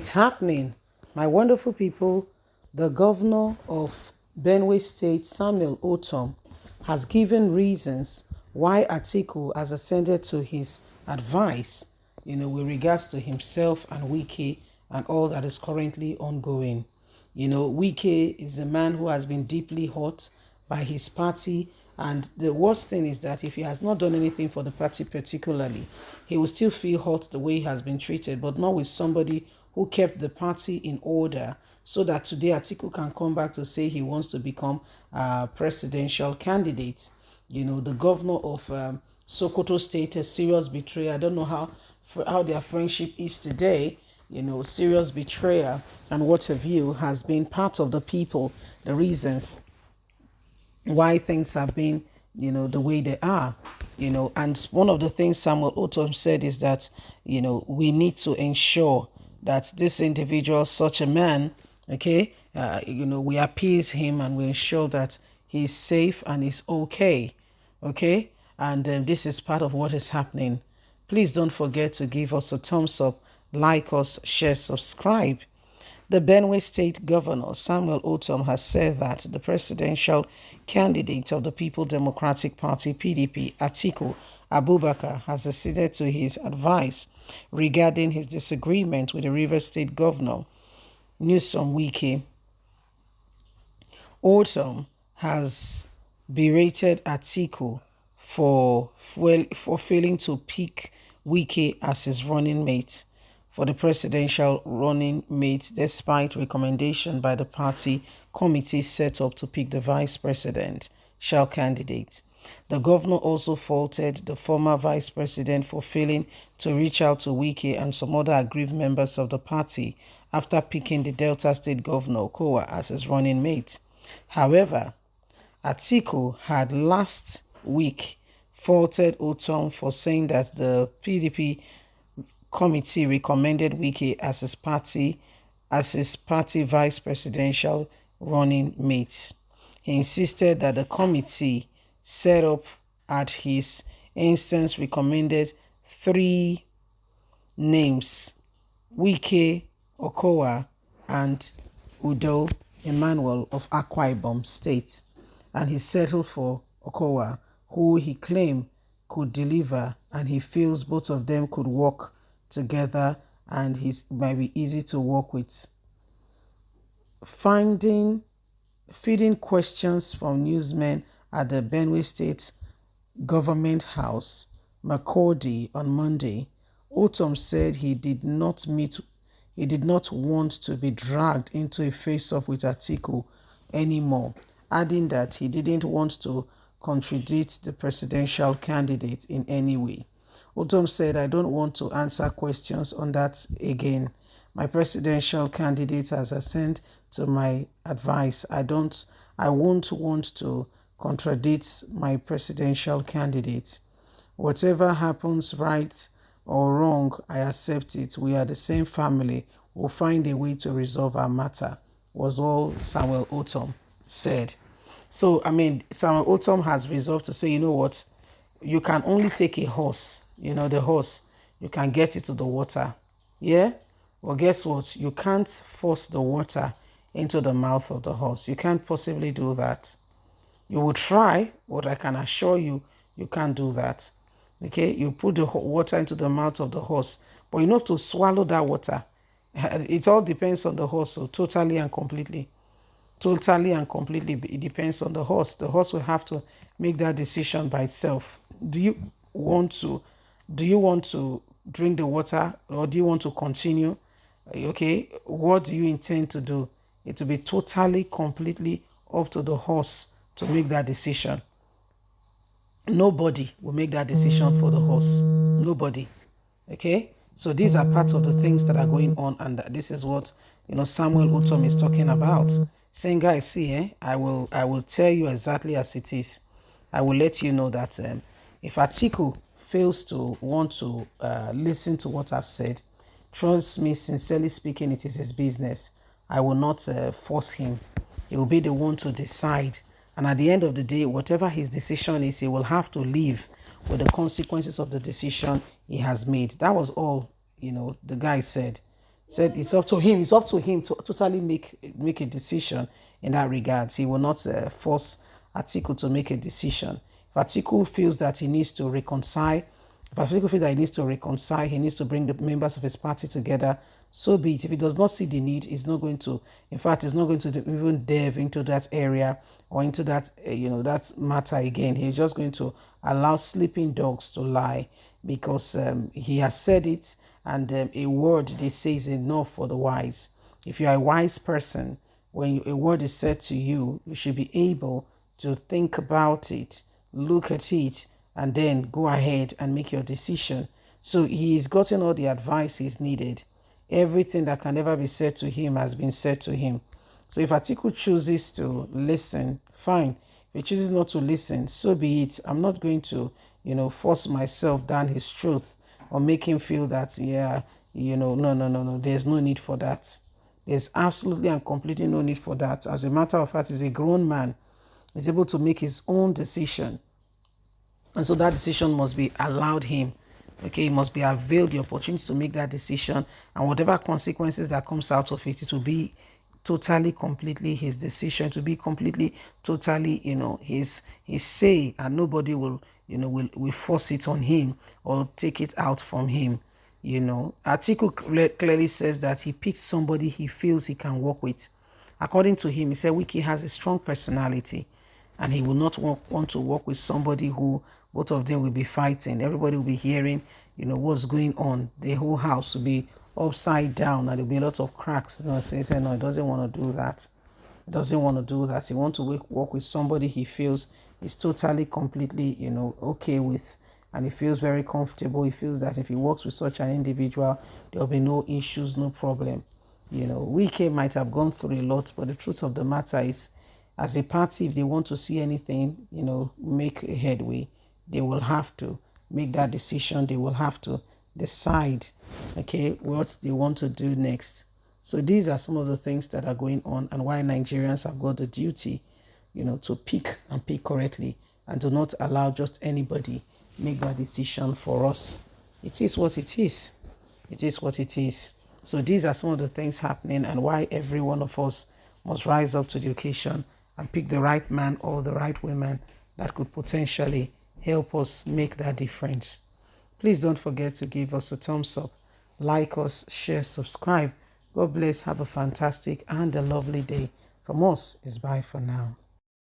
It's happening. My wonderful people, the governor of Benue State, Samuel Ortom, has given reasons why Atiku has ascended to his advice, with regards to himself and Wike and all that is currently ongoing. Wike is a man who has been deeply hurt by his party. And the worst thing is that if he has not done anything for the party particularly, he will still feel hurt the way he has been treated, but not with somebody who kept the party in order, so that today Atiku can come back to say he wants to become a presidential candidate. The governor of Sokoto State, a serious betrayer. I don't know how their friendship is today. Serious betrayal and what have you has been part of the people, the reasons why things have been, the way they are, and one of the things Samuel Ortom said is that, we need to ensure that this individual, such a man, okay, we appease him and we ensure that he's safe and he's okay, and this is part of what is happening. Please don't forget to give us a thumbs up, like us, share, subscribe. The Benue State Governor, Samuel Ortom, has said that the presidential candidate of the People Democratic Party, PDP, Atiku Abubakar, has acceded to his advice regarding his disagreement with the Rivers State Governor, Nyesom Wike. Ortom has berated Atiku for failing to pick Wike as his running mate for the presidential running mate, despite recommendation by the party committee set up to pick the vice presidential candidate. The governor also faulted the former vice president for failing to reach out to Wike and some other aggrieved members of the party after picking the Delta State Governor Okowa as his running mate. However, Atiku had last week faulted Ortom for saying that the PDP committee recommended Wike as his party vice presidential running mate. He insisted that the committee set up at his instance recommended 3 names: Wike, Okowa, and Udo Emmanuel of Akwa Ibom State, and he settled for Okowa, who he claimed could deliver, and he feels both of them could work together and he might be easy to work with. Feeding questions from newsmen at the Benue State Government House, Makurdi, on Monday, Ortom said he did not want to be dragged into a face-off with Atiku anymore, adding that he didn't want to contradict the presidential candidate in any way. Ortom said, "I don't want to answer questions on that again. My presidential candidate has acceded to my advice. I won't want to contradict my presidential candidate. Whatever happens, right or wrong, I accept it. We are the same family. We'll find a way to resolve our matter," was all Samuel Ortom said. So, Samuel Ortom has resolved to say, you know what, you can only take a horse, the horse, you can get it to the water. Yeah? Well, guess what? You can't force the water into the mouth of the horse. You can't possibly do that. You will try, but I can assure you, you can't do that. Okay? You put the water into the mouth of the horse, but you know to swallow that water. It all depends on the horse, so totally and completely. It depends on the horse. The horse will have to make that decision by itself. Do you want to drink the water, or do you want to continue? Okay, what do you intend to do? It will be totally, completely up to the horse to make that decision. Nobody will make that decision for the horse. Nobody. Okay, so these are parts of the things that are going on, and this is what Samuel Ortom is talking about, saying, guys, see, I will tell you exactly as it is. I will let you know that if Atiku fails to want to listen to what I've said, trust me, sincerely speaking, it is his business. I will not force him. He will be the one to decide, and at the end of the day, whatever his decision is, he will have to live with the consequences of the decision he has made. That was all the guy said. said it's up to him. It's up to him to totally make a decision in that regard. He will not force Atiku to make a decision. If Atiku feels that he needs to reconcile, if Atiku feels that he needs to reconcile, he needs to bring the members of his party together, so be it. If he does not see the need, he's not going to, in fact, he's not going to even delve into that area or into that, that matter again. He's just going to allow sleeping dogs to lie because he has said it, and a word, they say, is enough for the wise. If you are a wise person, when a word is said to you, you should be able to think about it, look at it, and then go ahead and make your decision. So he's gotten all the advice he's needed. Everything that can ever be said to him has been said to him. So if Atiku chooses to listen, fine. If he chooses not to listen, so be it. I'm not going to, force myself down his truth or make him feel that, no. There's no need for that. There's absolutely and completely no need for that. As a matter of fact, he's a grown man. He's able to make his own decision. And so that decision must be allowed him. Okay, he must be availed the opportunity to make that decision. And whatever consequences that comes out of it, it will be totally, completely his decision, to be completely, totally, his say, and nobody will, will force it on him or take it out from him. Atiku clearly says that he picks somebody he feels he can work with. According to him, he said Wike has a strong personality, and he will not want to work with somebody who both of them will be fighting. Everybody will be hearing, what's going on. The whole house will be upside down, and there'll be a lot of cracks. So he said, no, he doesn't want to do that. He doesn't want to do that. He wants to work with somebody he feels is totally, completely, okay with, and he feels very comfortable. He feels that if he works with such an individual, there'll be no issues, no problem. Wike might have gone through a lot, but the truth of the matter is, as a party, if they want to see anything, make a headway, they will have to make that decision. They will have to decide, okay, what they want to do next. So these are some of the things that are going on, and why Nigerians have got the duty, to pick and pick correctly, and do not allow just anybody make that decision for us. It is what it is. It is what it is. So these are some of the things happening, and why every one of us must rise up to the occasion and pick the right man or the right woman that could potentially help us make that difference. Please don't forget to give us a thumbs up, like us, share, subscribe. God bless. Have a fantastic and a lovely day. From us, is bye for now.